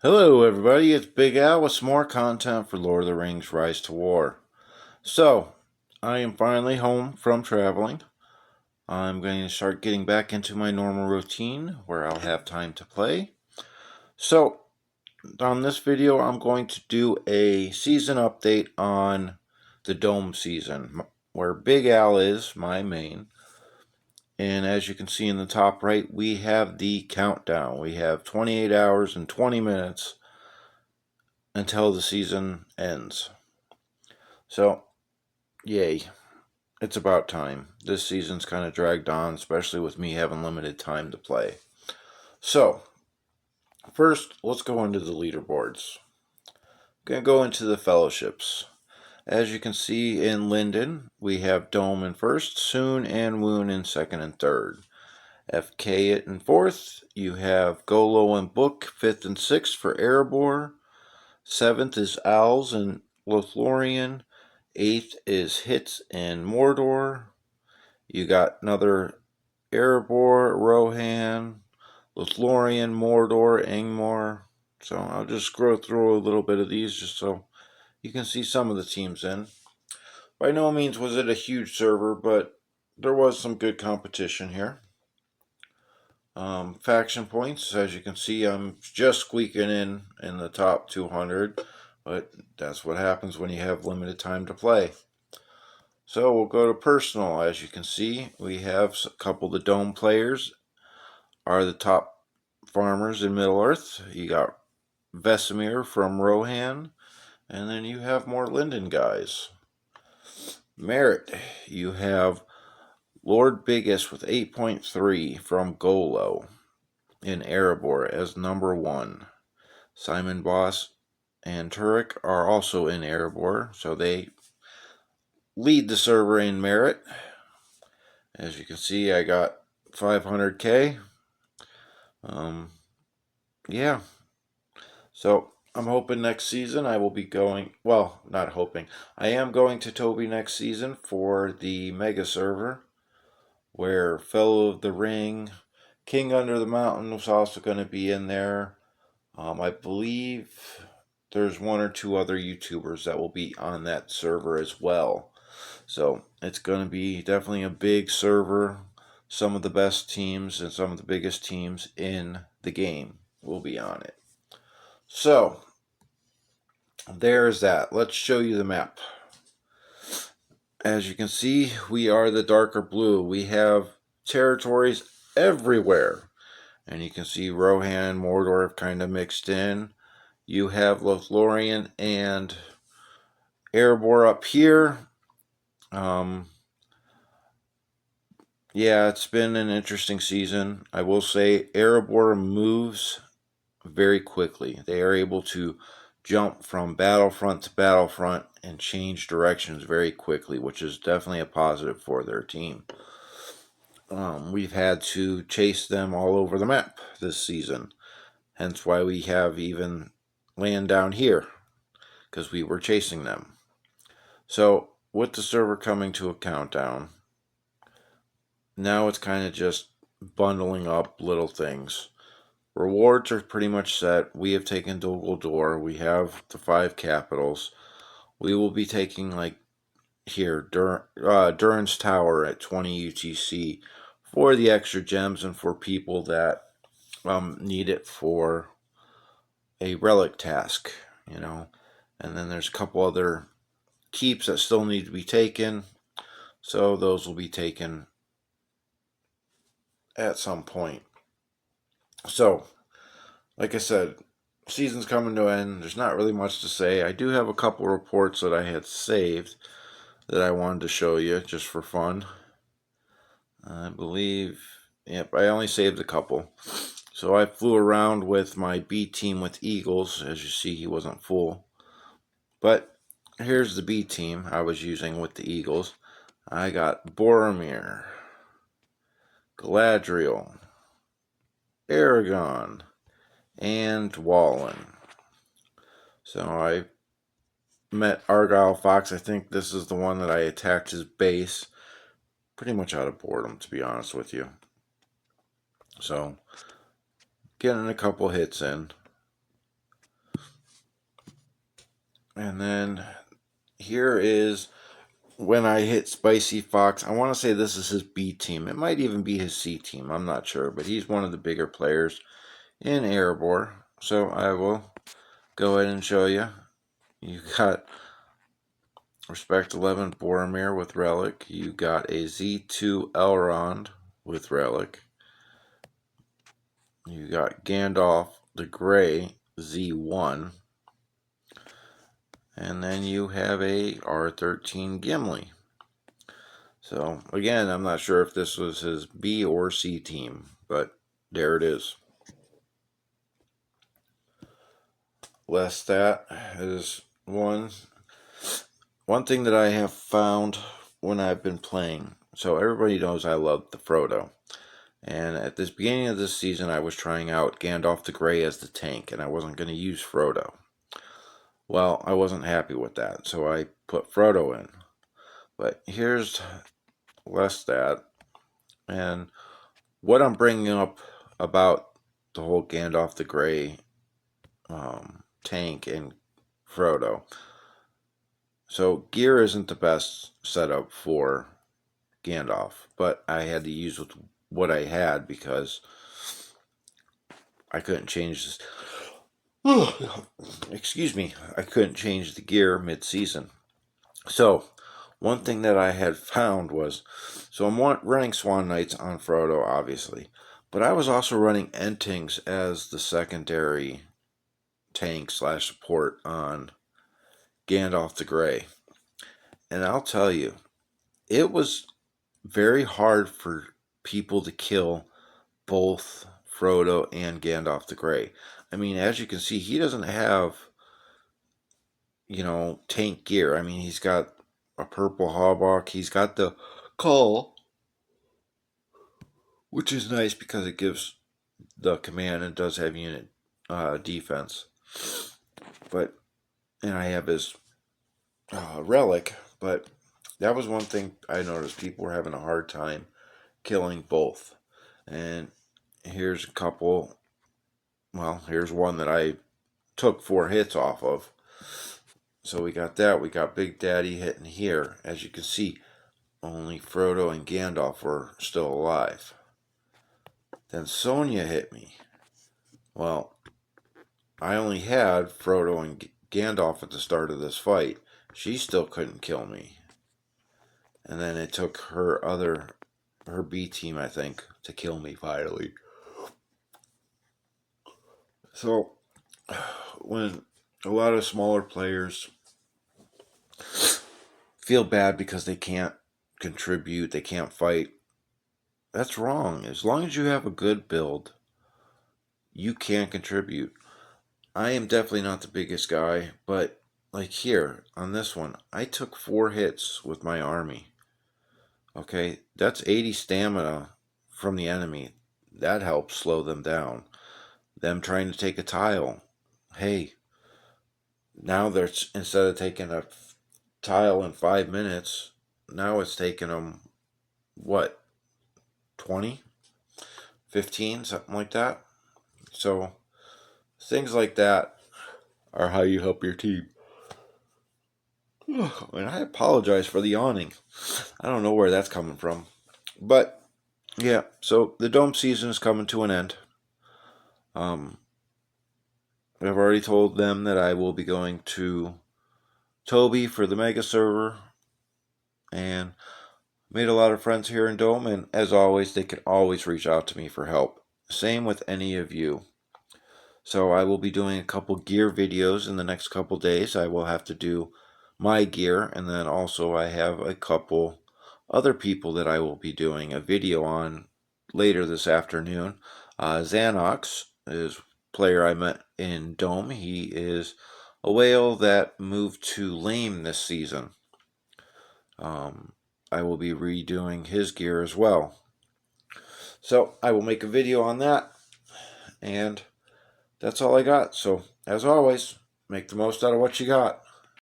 Hello, everybody. It's Big Al with some more content for Lord of the Rings Rise to War. So, I am finally home from traveling. I'm going to start getting back into my normal routine where I'll have time to play. So, on this video, I'm going to do a season update on the Dome season, where Big Al is my main. And as you can see in the top right, we have the countdown. We have 28 hours and 20 minutes until the season ends. So, yay. It's about time. This season's kind of dragged on, especially with me having limited time to play. So, first, let's go into the leaderboards. I'm going to go into the fellowships. As you can see in Linden, we have Dome in first, Soon and Woon in second and third. FK it in fourth. You have Golo and Book, fifth and sixth for Erebor. Seventh is Owls and Lothlorien. Eighth is Hits and Mordor. You got another Erebor, Rohan, Lothlorien, Mordor, Angmar. So I'll just scroll through a little bit of these just so you can see some of the teams in. By no means was it a huge server, but there was some good competition here. Faction points, as you can see, I'm just squeaking in the top 200, but that's what happens when you have limited time to play. So we'll go to personal. As you can see, we have a couple of the Dome players are the top farmers in Middle Earth. You got Vesemir from Rohan, and then you have more Linden guys. Merit, you have Lord Biggest with 8.3 from Golo in Erebor as number 1. Simon Boss and Turek are also in Erebor, so they lead the server in merit. As you can see, I got 500k. Yeah. So I'm hoping next season I will be going. Well, not hoping. I am going to Toby next season for the Mega server, where Fellow of the Ring, King Under the Mountain was also going to be in there. I believe there's one or two other YouTubers that will be on that server as well. So it's going to be definitely a big server. Some of the best teams and some of the biggest teams in the game will be on it. So there's that. Let's show you the map. As you can see, we are the darker blue. We have territories everywhere. And you can see Rohan and Mordor have kind of mixed in. You have Lothlorien and Erebor up here. Yeah, it's been an interesting season. I will say Erebor moves very quickly. They are able to jump from battlefront to battlefront and change directions very quickly, which is definitely a positive for their team. We've had to chase them all over the map this season, hence why we have even land down here, because we were chasing them. So, with the server coming to a countdown, now it's kind of just bundling up little things. Rewards are pretty much set. We have taken Dol Guldur. We have the 5 capitals. We will be taking, like, here, Durin's Tower at 20 UTC for the extra gems and for people that need it for a relic task, you know. And then there's a couple other keeps that still need to be taken. So those will be taken at some point. So, like I said, season's coming to an end. There's not really much to say. I do have a couple reports that I had saved that I wanted to show you just for fun. I believe, yep, I only saved a couple. So I flew around with my B team with Eagles. As you see, he wasn't full. But here's the B team I was using with the Eagles. I got Boromir, Galadriel, Aragon, and Wallen. So I met Argyle Fox. I think this is the one that I attacked his base. Pretty much out of boredom, to be honest with you. So, getting a couple hits in. And then here is when I hit Spicy Fox. I want to say this is his B team. It might even be his C team. I'm not sure. But he's one of the bigger players in Erebor. So I will go ahead and show you. You got Respect 11 Boromir with Relic. You got a Z2 Elrond with Relic. You got Gandalf the Grey Z1. And then you have a R13 Gimli. So, again, I'm not sure if this was his B or C team, but there it is. Lestat is one thing that I have found when I've been playing. So everybody knows I love the Frodo. And at this beginning of this season, I was trying out Gandalf the Grey as the tank, and I wasn't going to use Frodo. Well, I wasn't happy with that, so I put Frodo in. But here's Lestat, and what I'm bringing up about the whole Gandalf the Grey tank and Frodo. So gear isn't the best setup for Gandalf, but I had to use what I had because I couldn't change this. Excuse me, I couldn't change the gear mid-season. So one thing that I had found was, so I'm running Swan Knights on Frodo, obviously, but I was also running Entings as the secondary tank / support on Gandalf the Grey. And I'll tell you, it was very hard for people to kill both Frodo and Gandalf the Grey. I mean, as you can see, he doesn't have, tank gear. I mean, he's got a purple hawk. He's got the call, which is nice because it gives the command and does have unit defense. And I have his relic, but that was one thing I noticed. People were having a hard time killing both. And here's a couple. Well, here's one that I took 4 hits off of. So we got that. We got Big Daddy hitting here. As you can see, only Frodo and Gandalf were still alive. Then Sonya hit me. Well, I only had Frodo and Gandalf at the start of this fight. She still couldn't kill me. And then it took her B team, I think, to kill me finally. So, when a lot of smaller players feel bad because they can't contribute, they can't fight, that's wrong. As long as you have a good build, you can contribute. I am definitely not the biggest guy, but like here on this one, I took 4 hits with my army. Okay, that's 80 stamina from the enemy. That helps slow them down. Them trying to take a tile. Hey, now they're, instead of taking a tile in 5 minutes, now it's taking them, what, 20? 15? Something like that. So, things like that are how you help your team. And I apologize for the yawning. I don't know where that's coming from. But, yeah, so the Dome season is coming to an end. I've already told them that I will be going to Toby for the Mega server. And made a lot of friends here in Dome. And as always, they can always reach out to me for help. Same with any of you. So I will be doing a couple gear videos in the next couple days. I will have to do my gear, and then also I have a couple other people that I will be doing a video on later this afternoon. Xanox is a player I met in Dome. He is a whale that moved to lame this season. I will be redoing his gear as well. So I will make a video on that, and that's all I got. So, as always, make the most out of what you got.